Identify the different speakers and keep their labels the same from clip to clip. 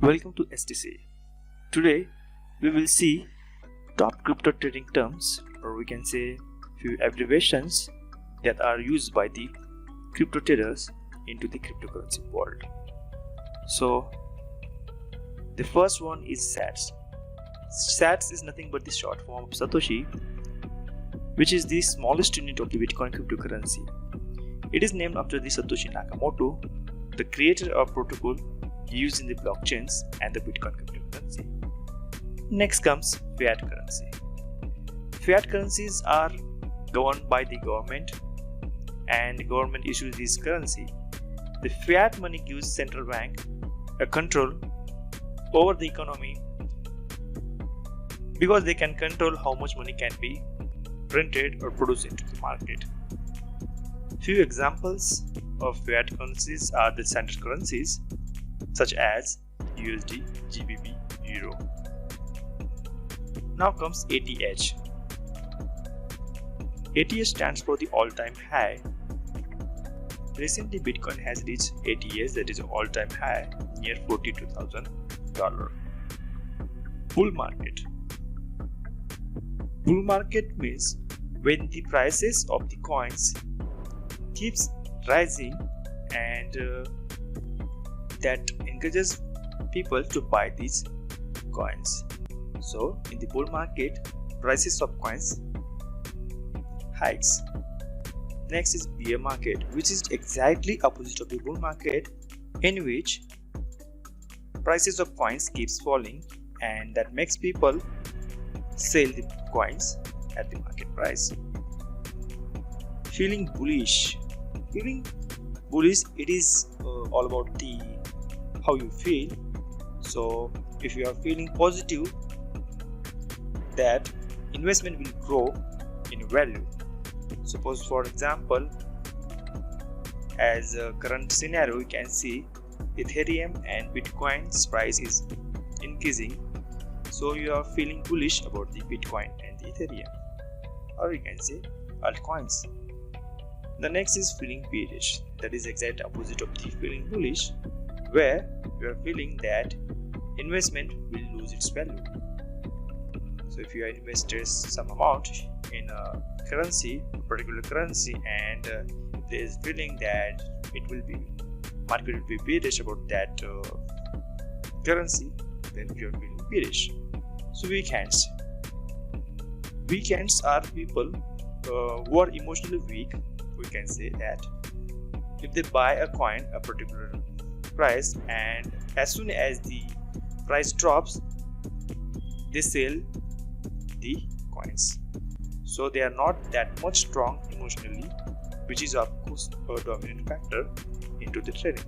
Speaker 1: Welcome to STC. Today we will see top crypto trading terms, or we can say few abbreviations that are used by the crypto traders into the cryptocurrency world. So the first one is SATS. SATS is nothing but the short form of Satoshi, which is the smallest unit of the Bitcoin cryptocurrency. It is named after the Satoshi Nakamoto, the creator of protocol used in the blockchains and the Bitcoin cryptocurrency. Next comes fiat currency. Fiat currencies are governed by the government, and the government issues this currency. The fiat money gives central bank a control over the economy because they can control how much money can be printed or produced into the market. Few examples of fiat currencies are the standard currencies such as USD, GBP, Euro. Now comes ATH. ATH stands for the all-time high. Recently, Bitcoin has reached ATH, that is all-time high, near $42,000. Bull market. Bull market means when the prices of the coins keeps rising and that encourages people to buy these coins. So in the bull market, prices of coins hikes. Next is bear market, which is exactly opposite of the bull market, in which prices of coins keeps falling, and that makes people sell the coins at the market price. Feeling bullish. Feeling bullish, it is all about the how you feel. So if you are feeling positive that investment will grow in value, suppose for example, as a current scenario, we can see Ethereum and Bitcoin's price is increasing, so you are feeling bullish about the Bitcoin and the Ethereum, or you can say altcoins. The next is feeling bearish. That is exact opposite of the feeling bullish, where you are feeling that investment will lose its value. So if you are invested some amount in a currency, a particular currency, and there is feeling that market will be bearish about that currency, then you are feeling bearish. So weekends. Weekends are people who are emotionally weak. We can say that if they buy a coin a particular price, and as soon as the price drops, they sell the coins, so they are not that much strong emotionally, which is of course a dominant factor into the trading.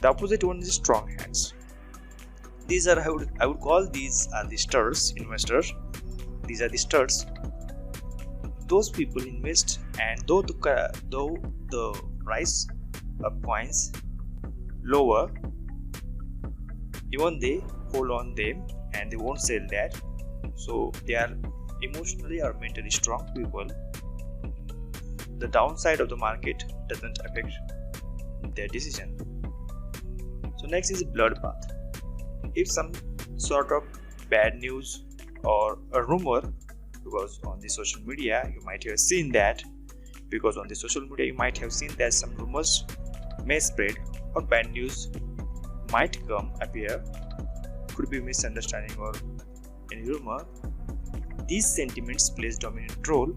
Speaker 1: The opposite one is strong hands. These are, I would call these are the studs investors. These are the studs. Those people invest, and though the price of coins lower, even they hold on them and they won't sell that. So they are emotionally or mentally strong people. The downside of the market doesn't affect their decision. So next is bloodbath. If some sort of bad news or a rumor, because on the social media you might have seen that, some rumors may spread or bad news might appear, could be misunderstanding or any rumor. These sentiments plays dominant role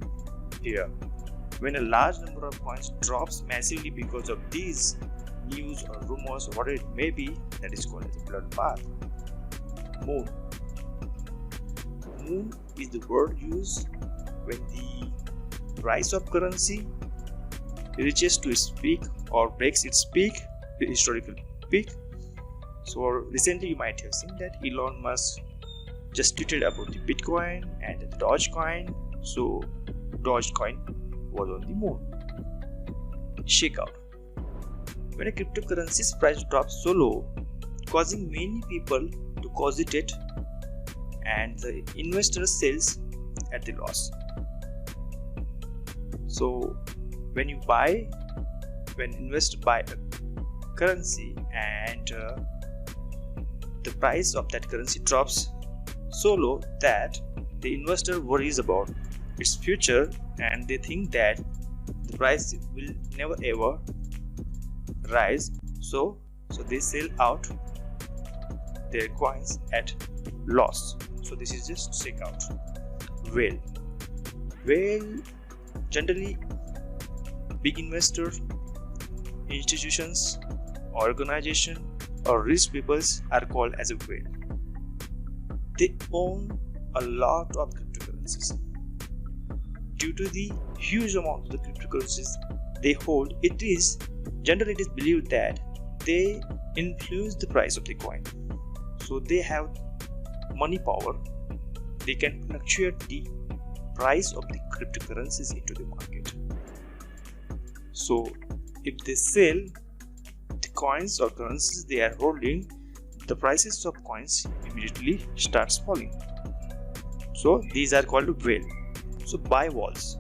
Speaker 1: here. When a large number of coins drops massively because of these news or rumors or whatever it may be, that is called as a bloodbath. Moon is the word used when the price of currency reaches to its peak or breaks its peak, the historical peak. So recently you might have seen that Elon Musk just tweeted about the Bitcoin and the Dogecoin. So Dogecoin was on the moon. Shakeout. When a cryptocurrency's price drops so low, causing many people to cogitate, and the investor sells at the loss. So when investor buy a currency and the price of that currency drops so low that the investor worries about its future and they think that the price will never ever rise, so they sell out their coins at loss. So this is just check out. Whale generally big investors, institutions, organization or rich peoples are called as a whale. They own a lot of cryptocurrencies. Due to the huge amount of the cryptocurrencies they hold, it is believed that they influence the price of the coin. So they have money power. They can fluctuate the price of the cryptocurrencies into the market. So if they sell the coins or currencies they are holding, the prices of coins immediately starts falling. So these are called whale. So buy walls.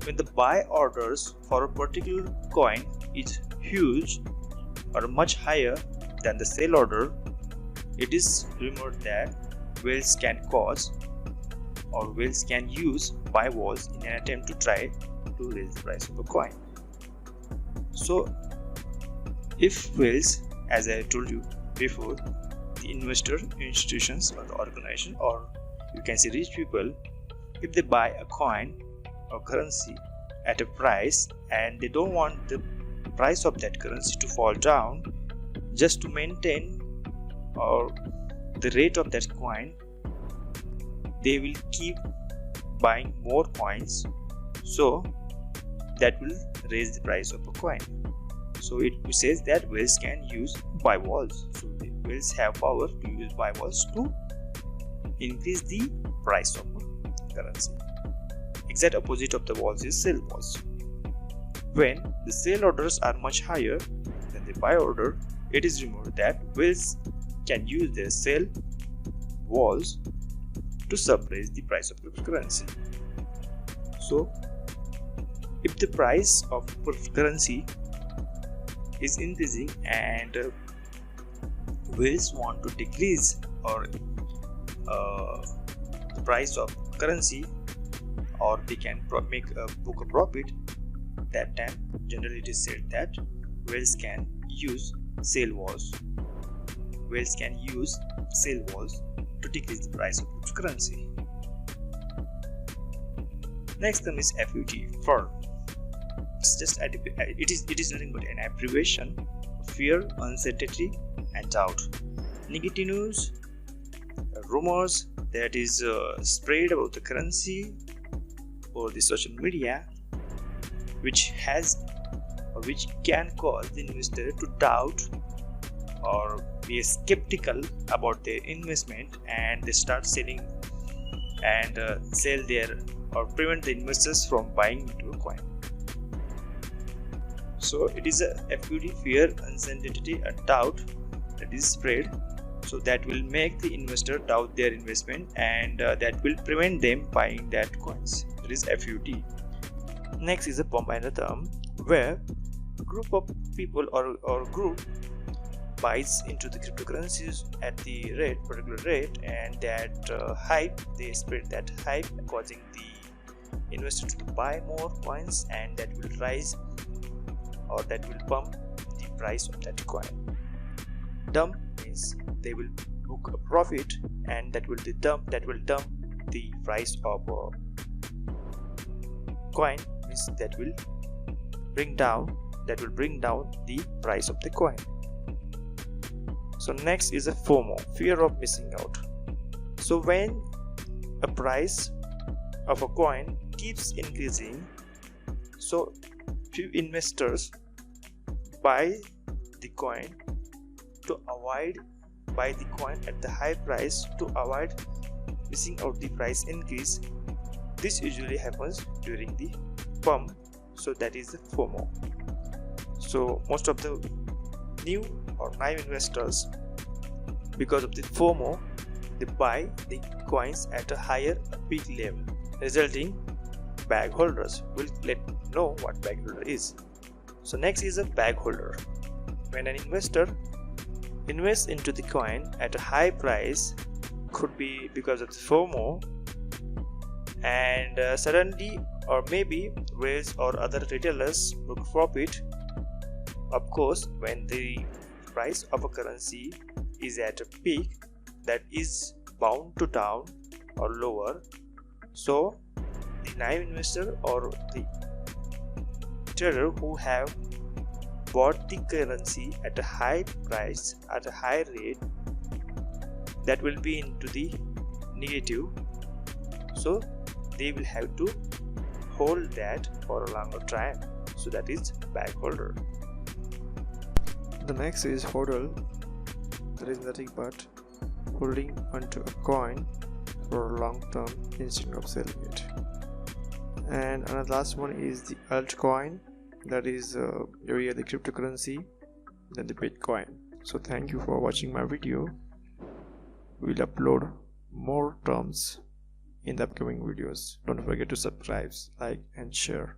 Speaker 1: When the buy orders for a particular coin is huge or much higher than the sell order, it is rumored that whales can cause or whales can use buy walls in an attempt to try to raise the price of a coin. So if whales, as I told you before, the investor, institutions or the organization, or you can say rich people, if they buy a coin or currency at a price and they don't want the price of that currency to fall down, just to maintain or the rate of that coin, they will keep buying more coins, so that will raise the price of a coin. So it says that whales can use buy walls. So the whales have power to use buy walls to increase the price of a currency. Exact opposite of the walls is sell walls. When the sell orders are much higher than the buy order, it is rumored that whales can use their sell walls to suppress the price of cryptocurrency. So if the price of currency is increasing and whales want to decrease or the price of currency, or they can book a profit, that time generally it is said that whales can use sell walls. Whales can use sell walls to decrease the price of cryptocurrency. Next term is FUD, FUD. It is nothing but an abbreviation of fear, uncertainty and doubt. Negative news, rumors that is spread about the currency or the social media, which can cause the investor to doubt or be skeptical about their investment, and they start selling and sell their or prevent the investors from buying into a coin. So it is a FUD, fear, uncertainty and doubt that is spread, so that will make the investor doubt their investment, and that will prevent them buying that coins. That is FUD. Next is a pump and a dump, where a group of people or group buys into the cryptocurrencies at the particular rate, and that hype, they spread that hype, causing the investor to buy more coins, and that will rise or that will pump the price of that coin. Dump means they will book a profit, and that will dump the price of a coin, means that will bring down the price of the coin. So next is a FOMO, fear of missing out. So when a price of a coin keeps increasing, so few investors buy the coin at the high price to avoid missing out the price increase. This usually happens during the pump, so that is the FOMO. So most of the new or naive investors, because of the FOMO, they buy the coins at a higher peak level, resulting bag holders. Will let know what bag holder is. So next is a bag holder. When an investor invest into the coin at a high price, could be because of the FOMO, and suddenly or maybe whales or other retailers book profit. Of course, when the price of a currency is at a peak, that is bound to down or lower. So the naive investor or the trader who have bought the currency at a high price, at a high rate, that will be into the negative, so they will have to hold that for a longer time, so that is back holder. The next is hodl, that is nothing but holding onto a coin for a long term instead of selling it. And another last one is the altcoin, that is area the cryptocurrency than the Bitcoin. So thank you for watching my video. We'll upload more terms in the upcoming videos. Don't forget to subscribe, like and share.